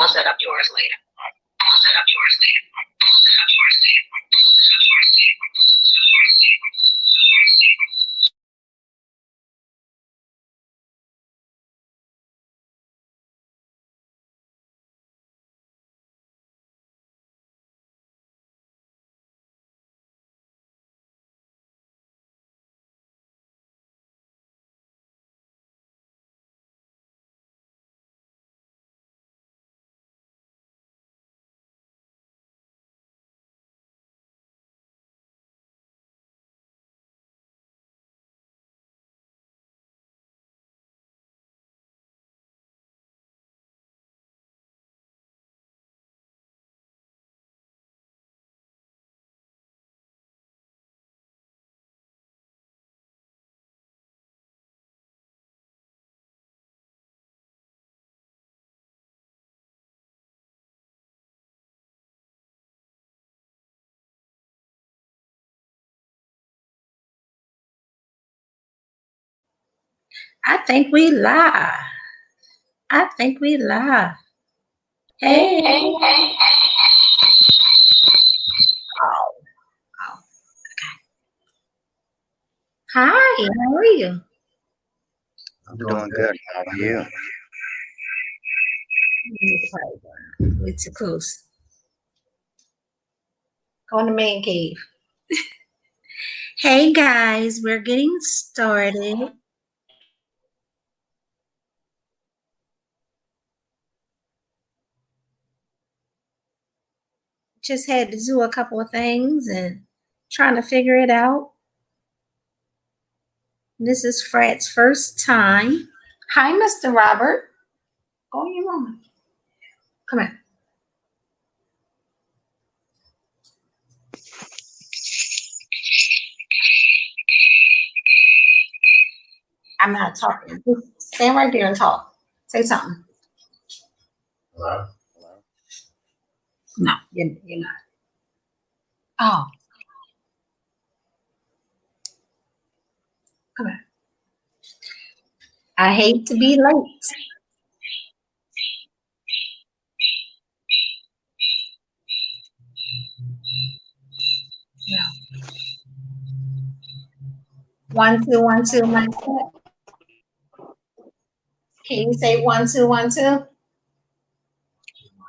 I'll set up yours later. I think we live. Hey. Oh, okay. Hi, how are you? I'm doing good. How are you? With the close. Go in the man cave. Hey guys, we're getting started. Just had to do a couple of things and trying to figure it out. This is Fred's first time. Hi, Mr. Robert. Go in your room. Come here. I'm not talking. Just stand right there and talk. Say something. Hello? No, you're not. Oh. Come here. I hate to be late. Yeah. 1, 2, 1, 2, 1, 2. Can you say 1, 2, 1, 2?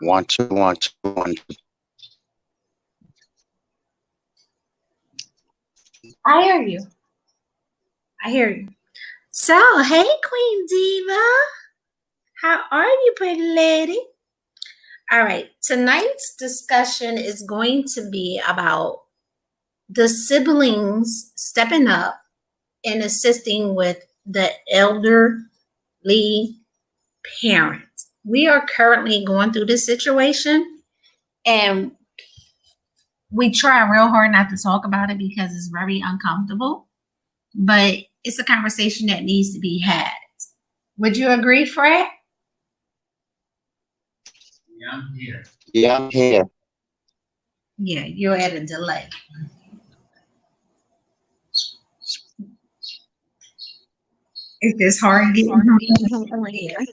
1, 2, 1, 2, 1. I hear you. So, hey, Queen Diva. How are you, pretty lady? All right. Tonight's discussion is going to be about the siblings stepping up and assisting with the elderly parents. We are currently going through this situation, and we try real hard not to talk about it because it's very uncomfortable, but it's a conversation that needs to be had. Would you agree, Fred? Yeah, I'm here. Yeah, I'm here. Yeah, you're at a delay. It's just hard getting over here.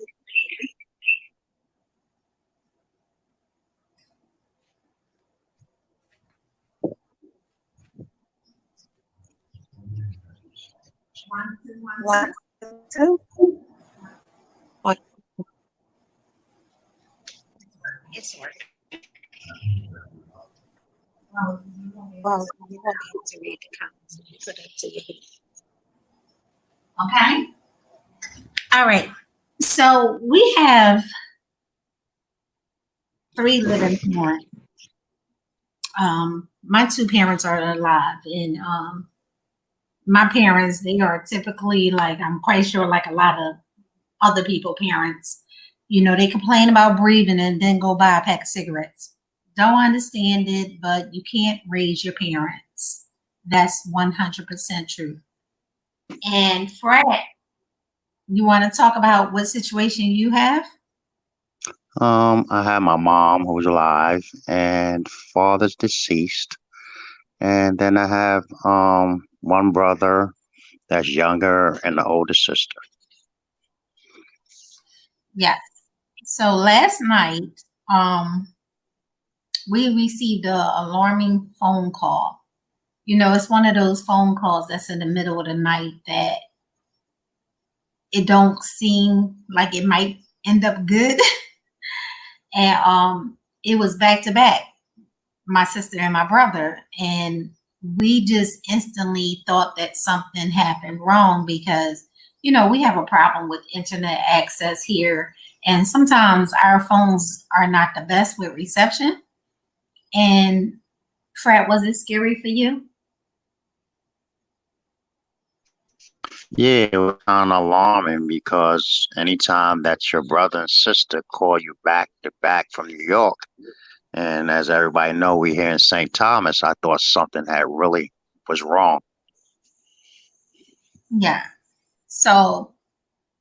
One, two. What? It's working. Well, you won't be able to read the comments if you put it to your head. Okay. All right. So we have 3 living parents. My 2 parents are alive, and my parents, they are typically like, I'm quite sure, like a lot of other people, parents, they complain about breathing and then go buy a pack of cigarettes. Don't understand it, but you can't raise your parents. That's 100% true. And Fred, you want to talk about what situation you have? I have my mom who's alive and father's deceased. And then I have one brother that's younger and the older sister. Yes. So last night, um, we received a alarming phone call. You know, it's one of those phone calls that's in the middle of the night that it don't seem like it might end up good. And it was back to back, my sister and my brother, and we just instantly thought that something happened wrong because, you know, we have a problem with internet access here, and sometimes our phones are not the best with reception. And Fred, was it scary for you? Yeah, it was kind of alarming because anytime that your brother and sister call you back to back from New York, and as everybody know, we here in St. Thomas, I thought something had really was wrong. Yeah. So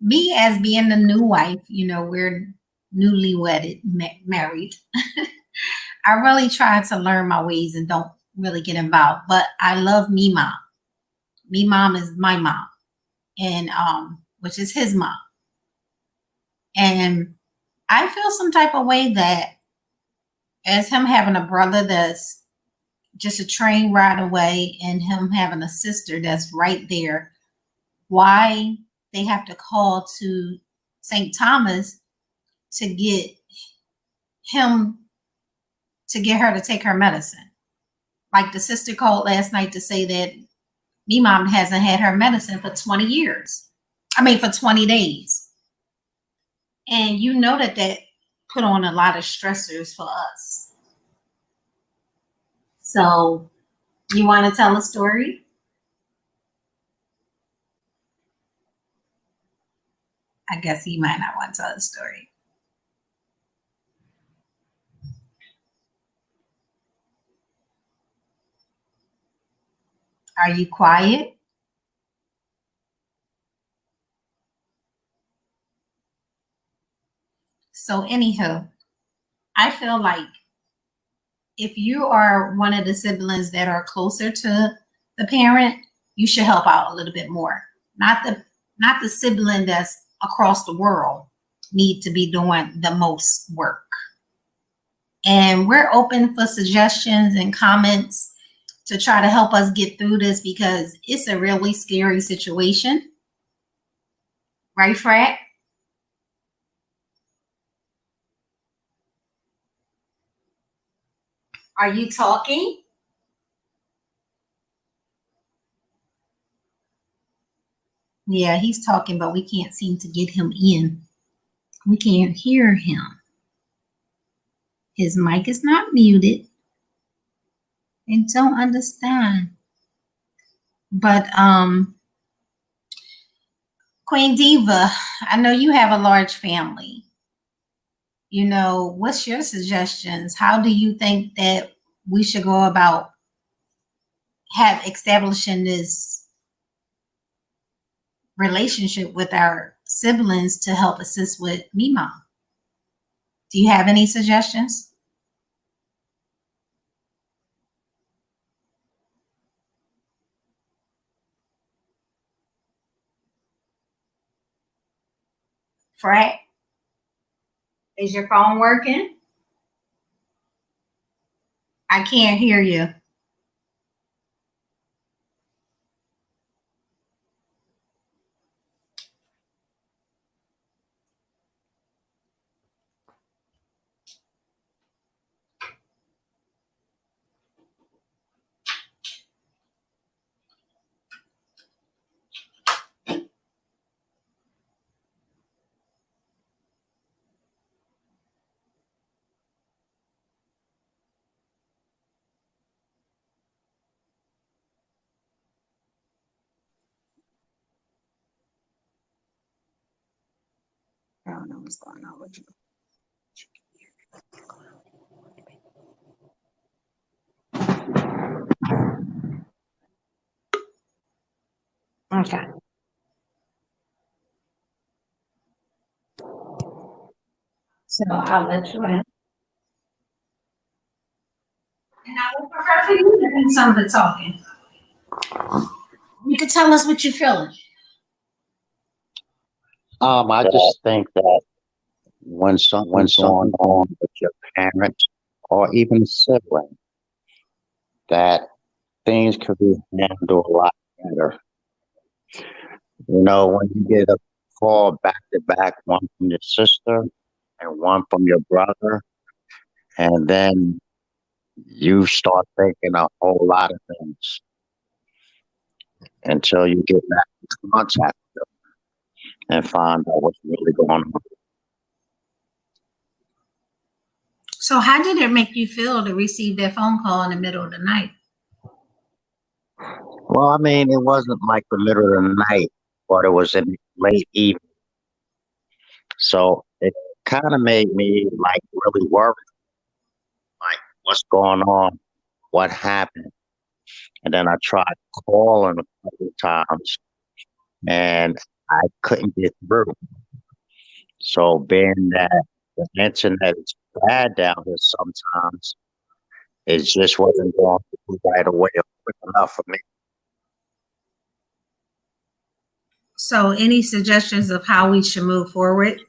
me as being the new wife, you know, we're newly wedded, married. I really try to learn my ways and don't really get involved. But I love me mom. Me mom is my mom, and which is his mom. And I feel some type of way that as him having a brother that's just a train ride away and him having a sister that's right there, why they have to call to St. Thomas to get him to get her to take her medicine. Like the sister called last night to say that me mom hasn't had her medicine for 20 years. I mean, for 20 days. And you know that that put on a lot of stressors for us. So, you want to tell a story? I guess you might not want to tell a story. Are you quiet? So, anywho, I feel like if you are one of the siblings that are closer to the parent, you should help out a little bit more. Not the sibling that's across the world need to be doing the most work. And we're open for suggestions and comments to try to help us get through this because it's a really scary situation. Right, Fred? Are you talking? Yeah, he's talking, but we can't seem to get him in. We can't hear him. His mic is not muted. I don't understand. But Queen Diva, I know you have a large family. You know, what's your suggestions? How do you think that we should go about have establishing this relationship with our siblings to help assist with me mom? Do you have any suggestions? Fred, is your phone working? I can't hear you. I don't know what's going on with you. Okay. So I'll let you in. And I would prefer for you to do some of the talking. You can tell us what you're feeling. I just think that when something's going on with your parent or even a sibling, that things could be handled a lot better. When you get a call back to back, one from your sister and one from your brother, and then you start thinking a whole lot of things until you get back in contact and find out what's really going on. So how did it make you feel to receive that phone call in the middle of the night? Well, I mean, it wasn't like the middle of the night, but it was in late evening. So it kind of made me like really worried, like what's going on, what happened. And then I tried calling a couple of times and I couldn't get through. So being that the internet is bad down here sometimes, it just wasn't going through right away or quick enough for me. So any suggestions of how we should move forward?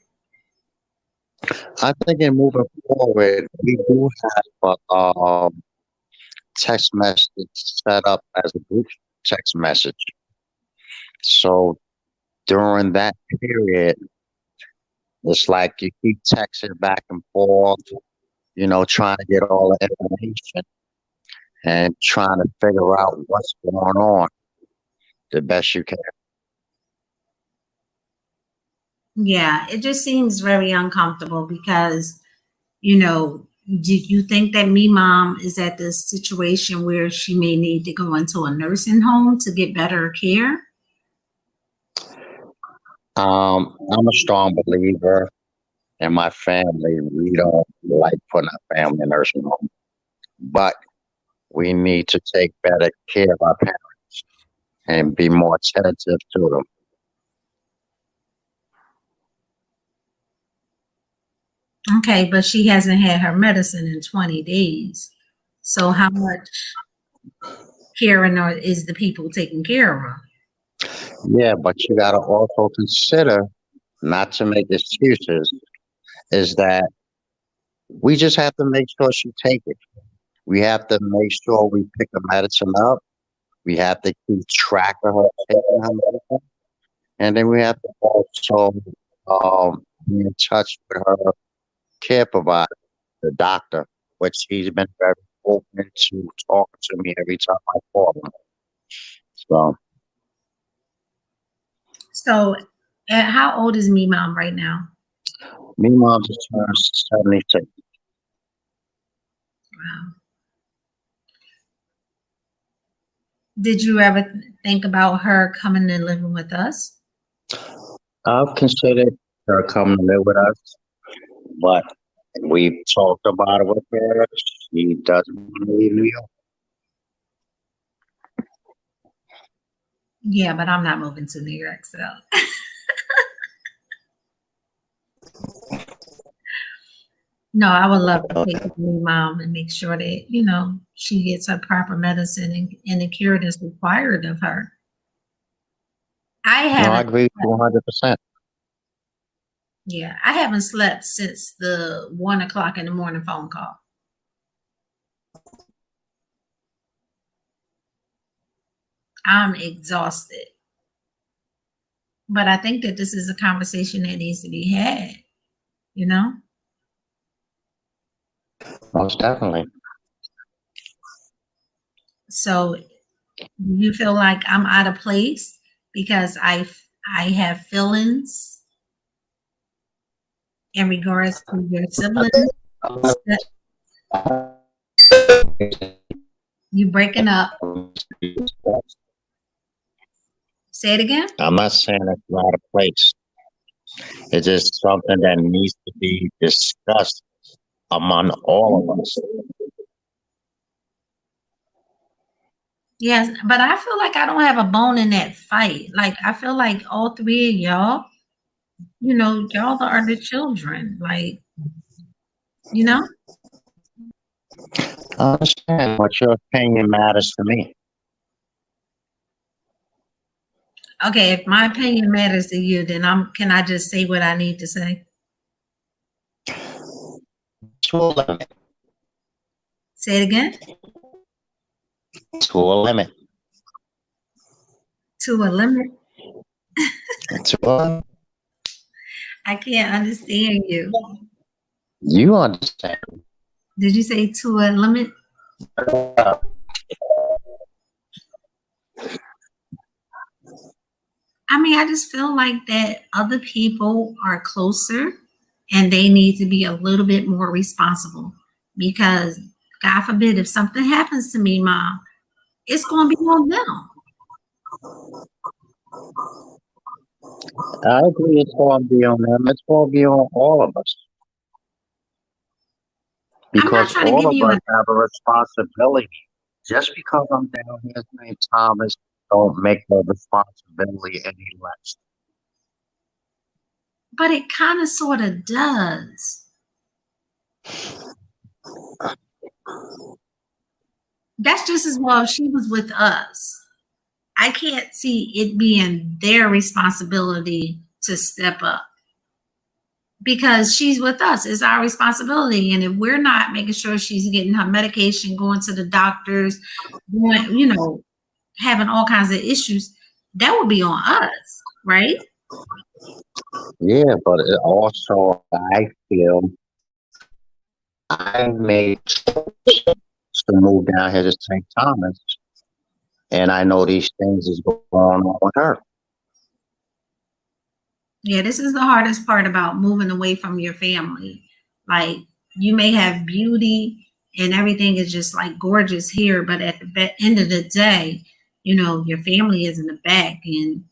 I think in moving forward, we do have a text message set up as a group text message. So during that period, it's like you keep texting back and forth, trying to get all the information and trying to figure out what's going on the best you can. Yeah, it just seems very uncomfortable because, do you think that me mom is at this situation where she may need to go into a nursing home to get better care? I'm a strong believer in my family. We don't like putting our family in nursing home, but we need to take better care of our parents and be more attentive to them. Okay, but she hasn't had her medicine in 20 days. So how much caring is the people taking care of her? Yeah, but you got to also consider, not to make excuses, is that we just have to make sure she take it. We have to make sure we pick the medicine up. We have to keep track of her taking her medicine. And then we have to also be in touch with her care provider, the doctor, which he's been very open to talking to me every time I call him. So how old is me mom right now? Me mom just turned 76. Wow. Did you ever think about her coming and living with us? I've considered her coming to live with us, but we've talked about it with her. She doesn't want to leave New York. Yeah, but I'm not moving to New York, so. No, I would love to take with me mom and make sure that, she gets her proper medicine and the care that's required of her. I agree 100%. Yeah, I haven't slept since the 1 o'clock in the morning phone call. I'm exhausted. But I think that this is a conversation that needs to be had, Most definitely. So you feel like I'm out of place because I have feelings in regards to your siblings? You breaking up. Say it again. I'm not saying it's out of place. It's just something that needs to be discussed among all of us. Yes, but I feel like I don't have a bone in that fight. Like I feel like all three of y'all, y'all are the children. Like, I understand, but your opinion matters to me. Okay, if my opinion matters to you, then can I just say what I need to say? To a limit. Say it again. To a limit. To a limit. To a limit. I can't understand you. You understand. Did you say to a limit? I mean, I just feel like that other people are closer and they need to be a little bit more responsible because, God forbid, if something happens to me, Mom, it's going to be on them. I agree. It's going to be on them. It's going to be on all of us. I'm not Because trying to all give of you us have a responsibility. Just because I'm down here St. Thomas, don't make the responsibility any less. but it kind of sort of does. That's just as well if she was with us. I can't see it being their responsibility to step up because she's with us. It's our responsibility. And if we're not making sure she's getting her medication, going to the doctors, going, having all kinds of issues, that would be on us, right? Yeah, but it also, I feel I made to move down here to St. Thomas, and I know these things is going on with her. Yeah, this is the hardest part about moving away from your family. Like, you may have beauty and everything is just like gorgeous here, but at the end of the day, your family is in the back, and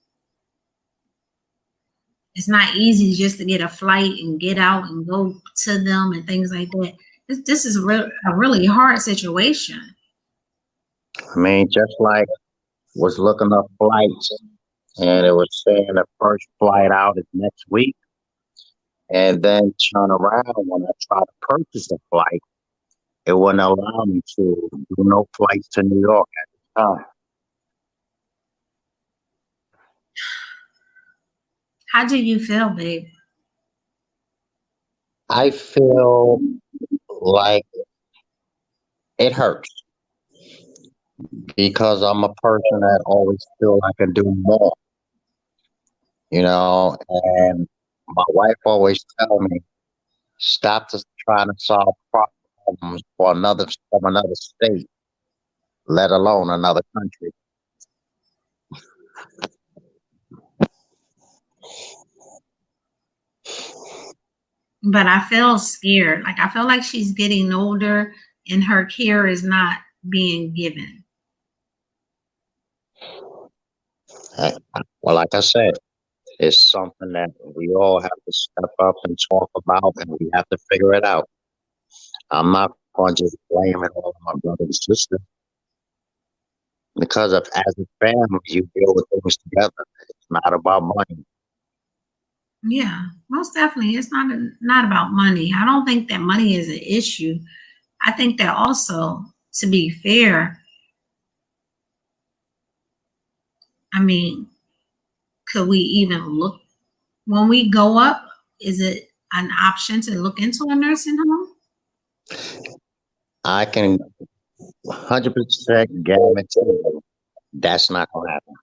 it's not easy just to get a flight and get out and go to them and things like that. This is a really hard situation. I mean, just like was looking up flights, and it was saying the first flight out is next week, and then turn around when I try to purchase a flight, it wouldn't allow me to do no flights to New York at the time. How do you feel, babe? I feel like it hurts because I'm a person that always feel I can do more, and my wife always tell me, stop just trying to solve problems from another state, let alone another country. But I feel scared. Like, I feel like she's getting older and her care is not being given. Well, like I said, it's something that we all have to step up and talk about, and we have to figure it out. I'm not going to just blame it all on my brother and sister because of as a family, you deal with things together. It's not about money. Yeah, most definitely. It's not about money. I don't think that money is an issue. I think that also, to be fair, I mean, could we even look when we go up? Is it an option to look into a nursing home? I can 100% guarantee you that's not going to happen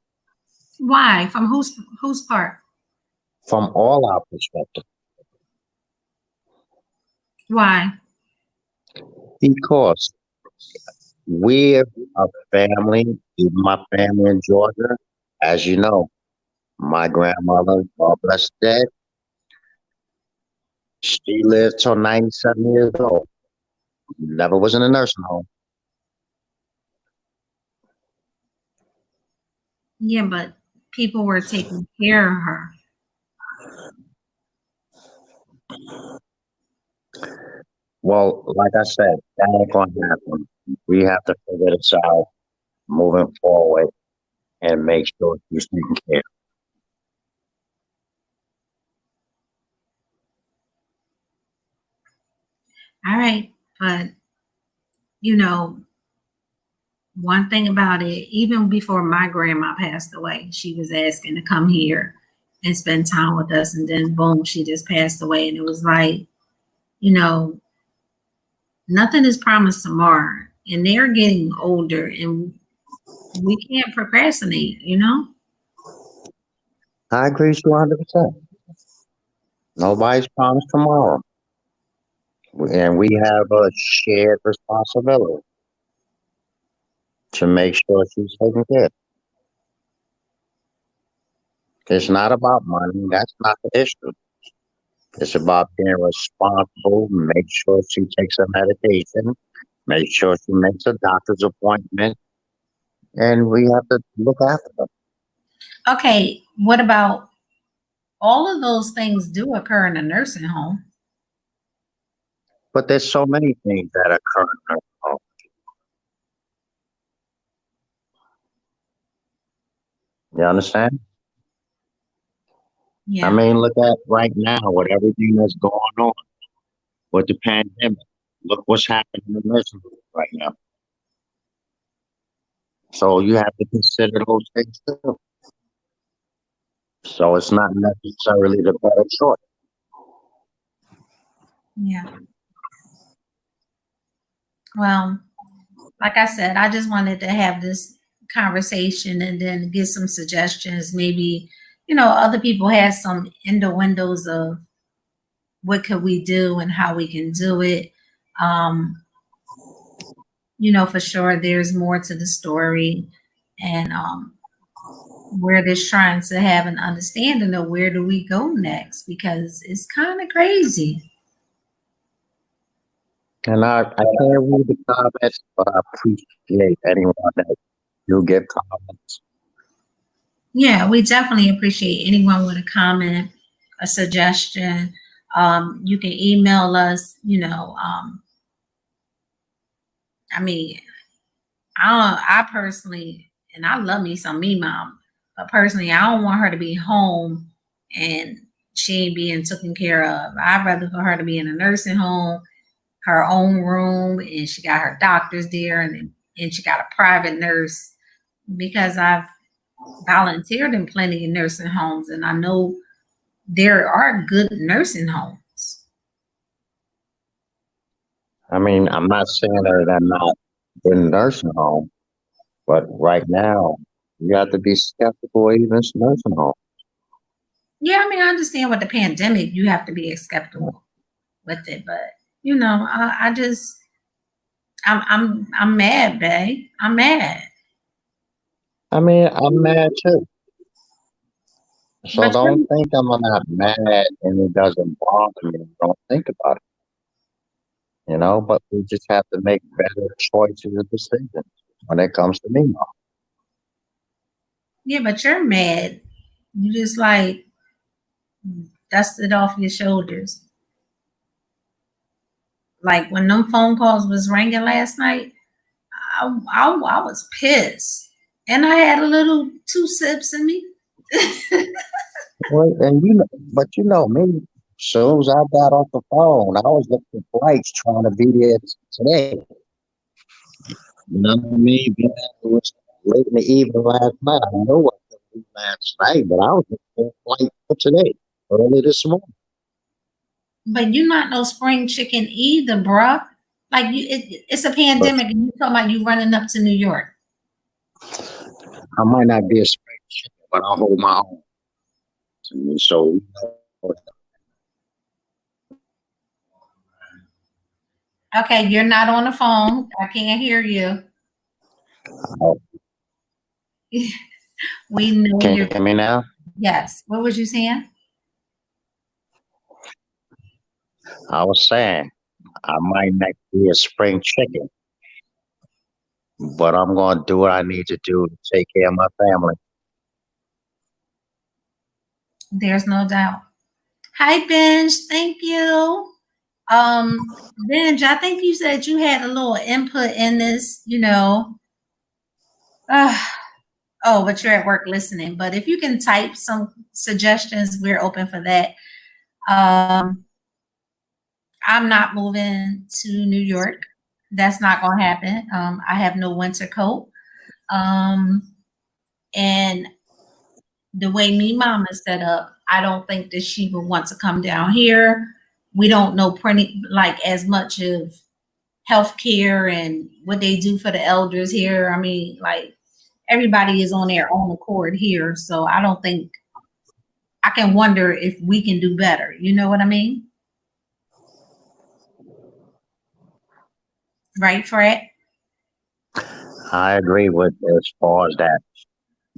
Why? From whose part? from all our perspective Why? because we're a family, even my family in Georgia. As you know, my grandmother, God bless her dead, she lived till 97 years old. Never was in a nursing home. Yeah, but people were taking care of her. Well, like I said, that ain't going to happen. We have to figure this out moving forward and make sure she's taken care of. All right, but you know, one thing about it, even before my grandma passed away, she was asking to come here and spend time with us, and then boom, she just passed away, and it was like, you know, Nothing is promised tomorrow, and they're getting older, and we can't procrastinate, you know? I agree with you 100%. Nobody's promised tomorrow. And we have a shared responsibility to make sure she's taken care of. It's not about money. That's not the issue. It's about being responsible, make sure she takes her medication, make sure she makes a doctor's appointment, and we have to look after her. Okay, what about all of those things do occur in a nursing home? But there's so many things that occur in her home. You understand? I Yeah. mean, look at right now with everything that's going on with the pandemic. Look what's happening in the nursing home right now. So you have to consider those things too. So it's not necessarily the better choice. Yeah. Well, like I said, I just wanted to have this conversation and then get some suggestions. Maybe, other people have some windows of what could we do and how we can do it. Um, for sure there's more to the story, and we're just trying to have an understanding of where do we go next, because it's kind of crazy. And I can't read the comments, but I appreciate anyone that do give comments. Yeah, we definitely appreciate anyone with a comment, a suggestion. You can email us, I mean, I personally, and I love me some me mom, but personally, I don't want her to be home and she ain't being taken care of. I'd rather for her to be in a nursing home, her own room, and she got her doctors there, and she got a private nurse, because I've volunteered in plenty of nursing homes, and I know there are good nursing homes. I mean, I'm not saying that I'm not in a nursing home, but right now you have to be skeptical of even nursing home. Yeah, I mean, I understand with the pandemic, you have to be skeptical with it, but I just, I'm mad, babe. I'm mad. I mean, I'm mad too. So But don't think I'm not mad and it doesn't bother me. Don't think about it. But we just have to make better choices and decisions when it comes to me. yeah, but you're mad. You just like dust it off your shoulders. Like when them phone calls was ringing last night, I was pissed, and I had a little 2 sips in me. Well, and but you know me. As soon as I got off the phone, I was looking for flights trying to be there today. You know what I mean? It was late in the evening last night. I know what I could do last night, but I was looking for a flight for today, early this morning. But you're not no spring chicken either, bruh. Like it's a But pandemic, and you talking about you running up to New York. I might not be a spring chicken, but I'll hold my own. So, Okay, you're not on the phone. I can't hear you. uh, We know can you you're. hear me now? Yes. What was you saying? I was saying I might not be a spring chicken, but I'm going to do what I need to do to take care of my family. There's no doubt. Hi, Benj. Thank you. Benj, I think you said you had a little input in this. Uh, oh, but you're at work listening. But if you can type some suggestions, we're open for that. I'm not moving to New York. That's not going to happen. I have no winter coat. And the way me mom is set up, I don't think that she would want to come down here. We don't know plenty, like as much of healthcare and what they do for the elders here. I mean, like everybody is on their own accord here, so I don't think I can wonder if we can do better. You know what I mean? Right, Fred? I agree with as far as that.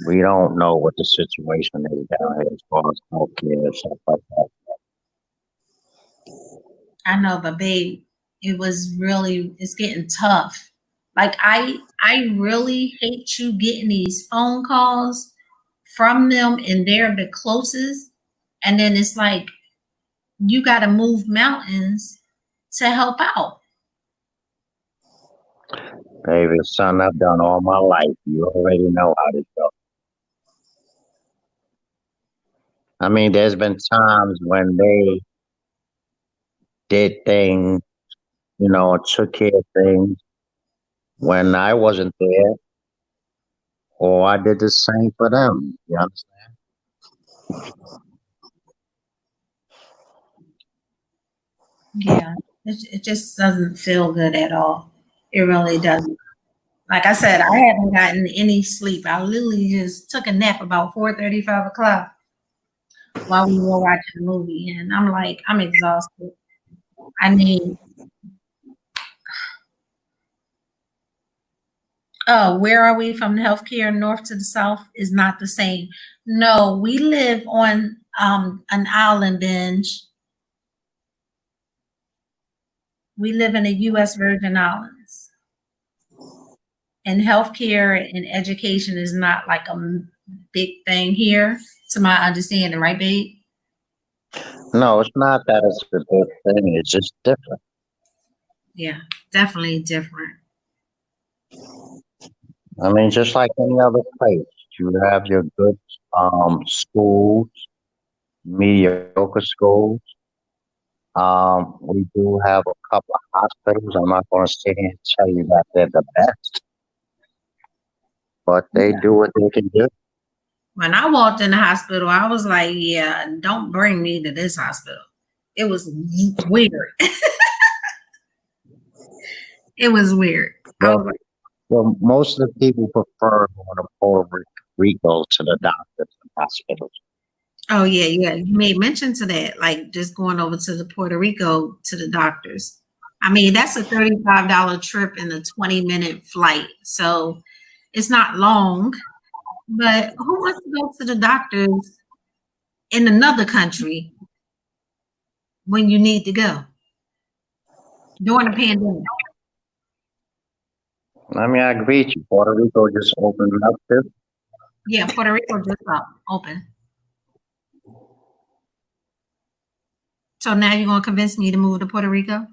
We don't know what the situation is down here as far as healthcare and stuff like that. I know, but babe, it's getting tough. Like I really hate you getting these phone calls from them and they're the closest. And then it's like you gotta move mountains to help out. Baby, it's something I've done all my life. You already know how this goes. I mean, there's been times when they did things, took care of things when I wasn't there, or I did the same for them. You understand? Yeah. It just doesn't feel good at all. It really doesn't. Like I said, I haven't gotten any sleep. I literally just took a nap about 4:30, 5 o'clock while we were watching the movie. And I'm like, I'm exhausted. I need, oh, where are we from the healthcare north to the south is not the same. No, we live on an island binge. We live in the US Virgin Islands. And healthcare and education is not like a big thing here, to my understanding, right, babe? No, it's not that it's a good thing. It's just different. Yeah, definitely different. I mean, just like any other place, you have your good schools, mediocre schools. We do have a couple of hospitals. I'm not going to sit here and tell you that they're the best, but they Yeah. do what they can do. When I walked in the hospital, I was like, yeah, don't bring me to this hospital. It was weird. It was weird. I was Well, like, well, most of the people prefer going to Puerto Rico to the doctors and hospitals. oh yeah, yeah. You made mention to that, like just going over to the Puerto Rico to the doctors. I mean, that's a $35 trip and a 20-minute flight. So it's not long, but who wants to go to the doctors in another country when you need to go during a pandemic? I mean, I agree with you. Puerto Rico just opened up too. Yeah, Puerto Rico just open. So now you're gonna convince me to move to Puerto Rico?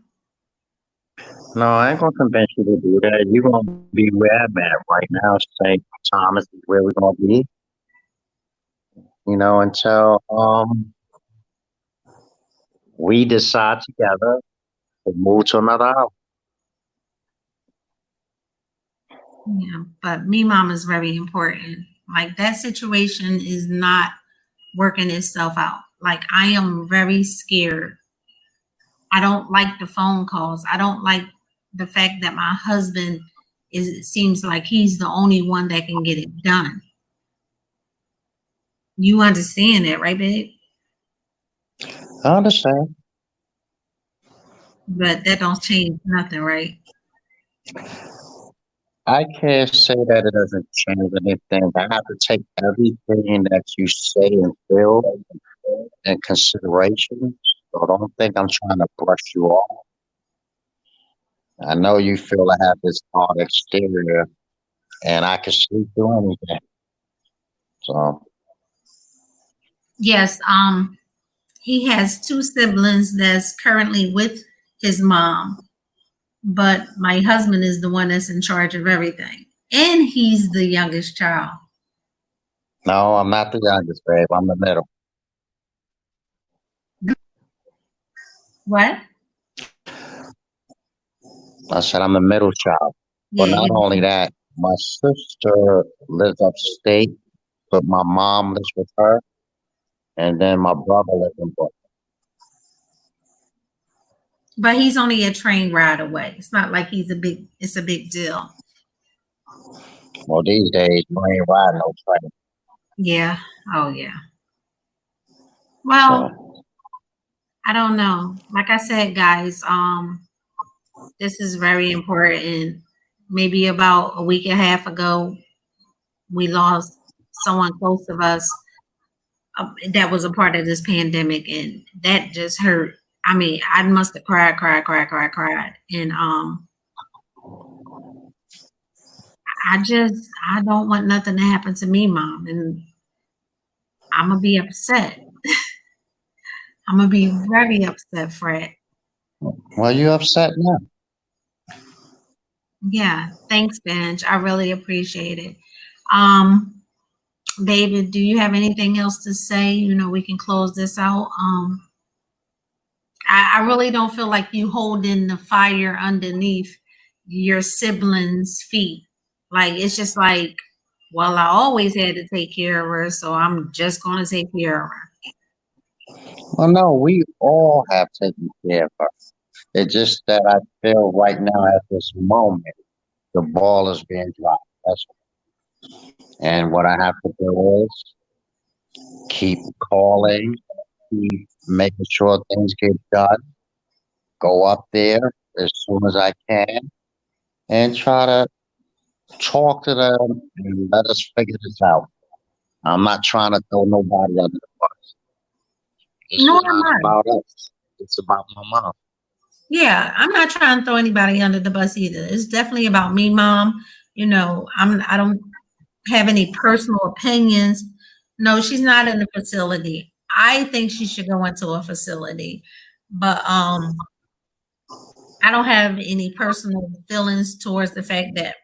No, I ain't gonna convince you to do that. You're gonna be where I'm at right now. St. Thomas is where we're gonna be. Until we decide together to move to another house. Yeah, but me mom is very important. Like that situation is not working itself out. Like I am very scared. I don't like the phone calls. I don't like the fact that my husband is it seems like he's the only one that can get it done. You understand that, right, babe? I understand. But that don't change nothing, right? I can't say that it doesn't change anything, but I have to take everything that you say and feel in consideration. So don't think I'm trying to brush you off. I know you feel I have this hard exterior and I can sleep through anything. So, Yes, he has two siblings that's currently with his mom, but my husband is the one that's in charge of everything. And he's the youngest child. no, I'm not the youngest, babe. I'm the middle. What? I said I'm the middle child. But Yeah, not you only that, my sister lives upstate, but my mom lives with her, and then my brother lives in Brooklyn. But he's only a train ride away. It's not like it's a big deal. Well, these days, you ain't riding no train. Yeah. Oh yeah. Well, So, I don't know. Like I said, guys, this is very important. Maybe about a week and a half ago, we lost someone close to us that was a part of this pandemic, and that just hurt. I mean, I must have cried, and I don't want nothing to happen to me, Mom, and I'm gonna be upset. I'm gonna be very upset, Fred. well, you upset now? Yeah, thanks, Benj. I really appreciate it. Um, David, do you have anything else to say? You know, we can close this out. I really don't feel like you holding the fire underneath your siblings' feet. Like it's just like, well, I always had to take care of her, so I'm just gonna take care of her. Well, no, we all have taken care of her. It's just that I feel right now at this moment, the ball is being dropped. That's and what I have to do is keep calling, keep making sure things get done, go up there as soon as I can, and try to talk to them and let us figure this out. I'm not trying to throw nobody under the bus. This Nor is am not I. about us. It's about my mom. Yeah, I'm not trying to throw anybody under the bus either. It's definitely about me, Mom. You know, I don't have any personal opinions. No, she's not in the facility. I think she should go into a facility. But I don't have any personal feelings towards the fact that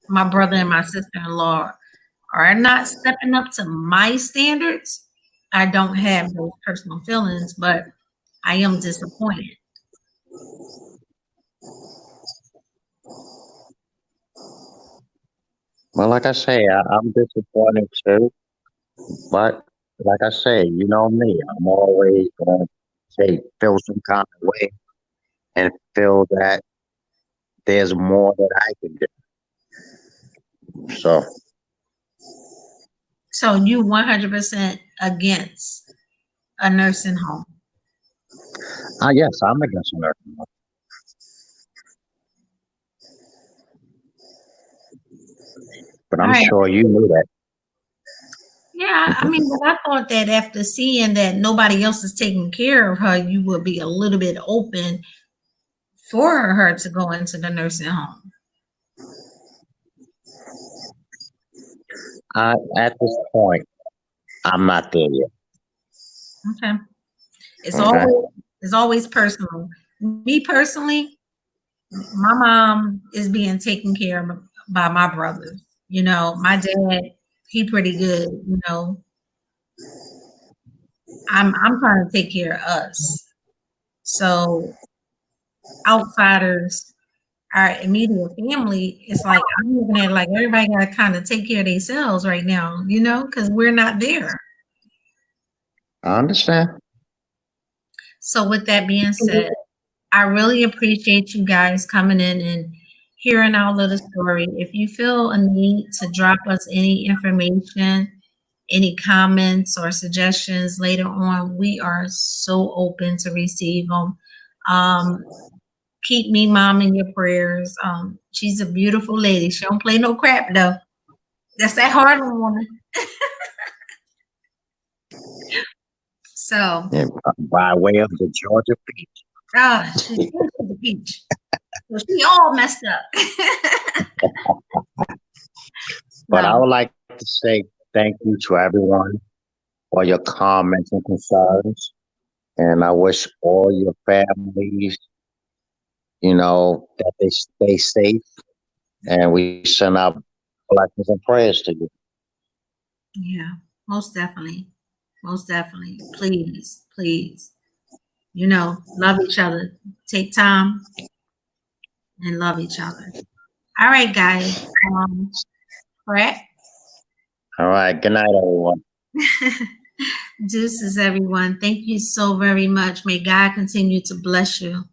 my brother and my sister-in-law are not stepping up to my standards. I don't have those personal feelings, but I am disappointed. Well, like I say, I'm disappointed too. But like I say, you know me, I'm always going to say, feel some kind of way and feel that there's more that I can do. So, So you 100% against a nursing home. yes, I'm against nursing home. But All I'm right. sure you knew that. Yeah, I mean, but I thought that after seeing that nobody else is taking care of her, you would be a little bit open for her to go into the nursing home. At this point, I'm not there yet. Okay. It's Okay. always personal. Me personally, my mom is being taken care of by my brothers. You know, my dad, he pretty good, you know. I'm trying to take care of us. So outsiders, our immediate family, it's like I'm looking at it like everybody got to kind of take care of themselves right now, you know, because we're not there. I understand. So with that being said, I really appreciate you guys coming in and hearing our little story. If you feel a need to drop us any information, any comments or suggestions later on, we are so open to receive them. Um, keep me mom in your prayers. She's a beautiful lady. She don't play no crap though. That's that Harlem woman. So, Yeah, by way of the Georgia Peach. she's a peach. So she all messed up. But I So, would like to say thank you to everyone for your comments and concerns. And I wish all your families, that they stay safe. And we send our blessings and prayers to you. yeah, most definitely. Most definitely. Please, please. You know, love each other. Take time and love each other. All right, guys. Brett. All right. Good night, everyone. Deuces, everyone. Thank you so very much. May God continue to bless you.